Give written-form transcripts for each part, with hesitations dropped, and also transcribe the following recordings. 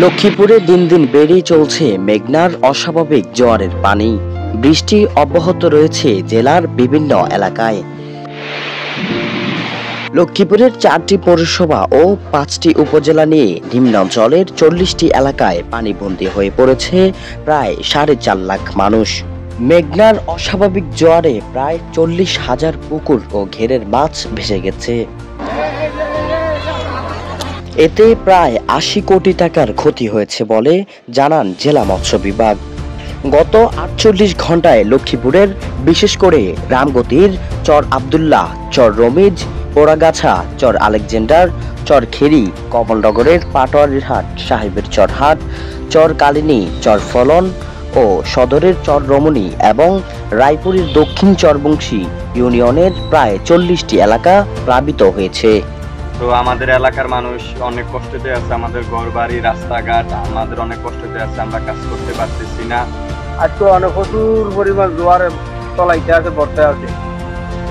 লক্ষ্মীপুরে দিন দিন বেড়েই চলছে মেঘনার অস্বাভাবিক জোয়ারের পানি। বৃষ্টি অব্যাহত রয়েছে জেলার বিভিন্ন এলাকায়। লক্ষ্মীপুরের 4টি পৌরসভা ও 5টি উপজেলা নিয়ে নিম্নাঞ্চলের 40টি এলাকায় পানিবন্দী হয়ে পড়েছে প্রায় 4.5 লাখ মানুষ। মেঘনার অস্বাভাবিক জোয়ারে প্রায় 40,000 পুকুর ও ঘেরের মাছ ভেসে গেছে। এতে প্রায় 80 কোটি টাকার ক্ষতি হয়েছে বলে জানান জেলা মৎস্য বিভাগ। গত 48 ঘন্টায় লক্ষ্মীপুরের বিশেষ করে রামগতির চর আব্দুল্লাহ, চর রমিজ, পোড়াগাছা, চর আলেকজান্ডার, চর খেরি, কমলনগরের পাটোয়ারির হাট, সাহেবের চরহাট, চর কালিনী, চর ফলন ও সদরের চর রমণী এবং রায়পুরের দক্ষিণ চরবংশী ইউনিয়নের প্রায় 40টি এলাকা প্লাবিত হয়েছে। তো আমাদের এলাকার মানুষ অনেক কষ্টতে আছে, আমাদের ঘর বাড়ি রাস্তাঘাট আমাদের অনেক কষ্টতে আছে, আমরা কাজ করতে পারতেছি না। আজকে অনেক প্রচুর পরিমাণ জোয়ারে তলাইতে আছে, বর্তে আছে,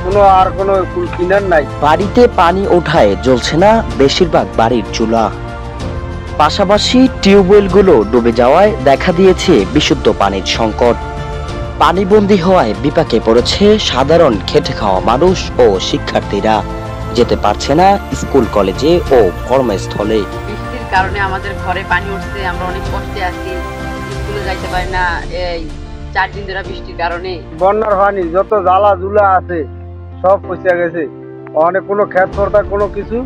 কোনো কুল কিনার নাই। বাড়িতে পানি ওঠায় জ্বলছে না বেশিরভাগ বাড়ির চুলা। পাশাপাশি টিউবওয়েলগুলো ডুবে যাওয়ায় দেখা দিয়েছে বিশুদ্ধ পানির সংকট। পানিবন্দী হওয়ায় বিপাকে পড়েছে সাধারণ খেটে খাওয়া মানুষ ও শিক্ষার্থীরা। যেতে পারছে না স্কুল, কলেজে ও কর্মস্থলে। বৃষ্টির কারণে আমাদের ঘরে পানি উঠছে, আমরা অনেক কষ্টে আছি, স্কুলে যাইতে পারি না। এই 4 দিন ধরে বৃষ্টির কারণে বন্যার পানি যত জ্বালা জুলা আছে সব পচে গেছে। অনেক কোনো ক্ষেত কর্তা কোনো কিছু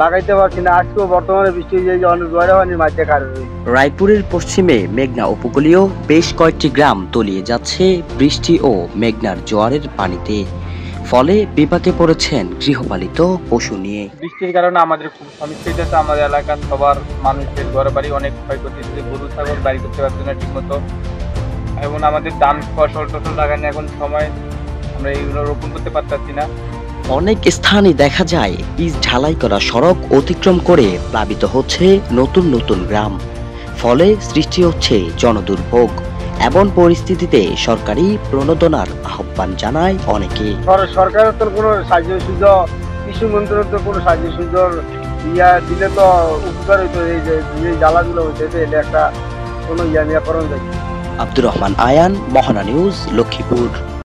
লাগাইতে পারছি না। আজকেও বর্তমানে বৃষ্টি হয়ে অনেক জোয়ারে পানির মাঝে কার। রায়পুরের পশ্চিমে মেঘনা উপকূলীয় বেশ কয়েকটি গ্রাম তলিয়ে যাচ্ছে বৃষ্টি ও মেঘনার জোয়ারের পানিতে। ফলে বিপাকে পড়েছেন গৃহপালিত পশু নিয়ে। বৃষ্টির কারণে আমাদের খুব সমস্যা হচ্ছে। আমাদের এলাকার সবার মানুষের ঘর বাড়ি অনেক ক্ষয়ক্ষতি হচ্ছে, গরু ছাগল বাড়ি করতে পারছে না ঠিক মতো, এবং আমাদের ধান ফসল টসল লাগানো এখন সময় আমরা এইগুলো রোপণ করতে পারতেছি না। অনেক স্থানে দেখা যায় পিচ ঢালাই করা সড়ক অতিক্রম করে প্লাবিত হচ্ছে নতুন নতুন গ্রাম। ফলে সৃষ্টি হচ্ছে জনদুর্ভোগ। এমন পরিস্থিতিতে সরকারি প্রণোদনার আহ্বান জানায় অনেকে। সরকারের তো কোনো সাহায্য সুযোগ, কৃষি মন্ত্রণালয় তো কোনো সাহায্য সুযোগ দিলে তো উপকার হইতো। এই যে জ্বালাগুলো হচ্ছে এটা একটা কোনো নিয়ে করা যায়। আব্দুর রহমান আয়ান, মোহনা নিউজ, লক্ষ্মীপুর।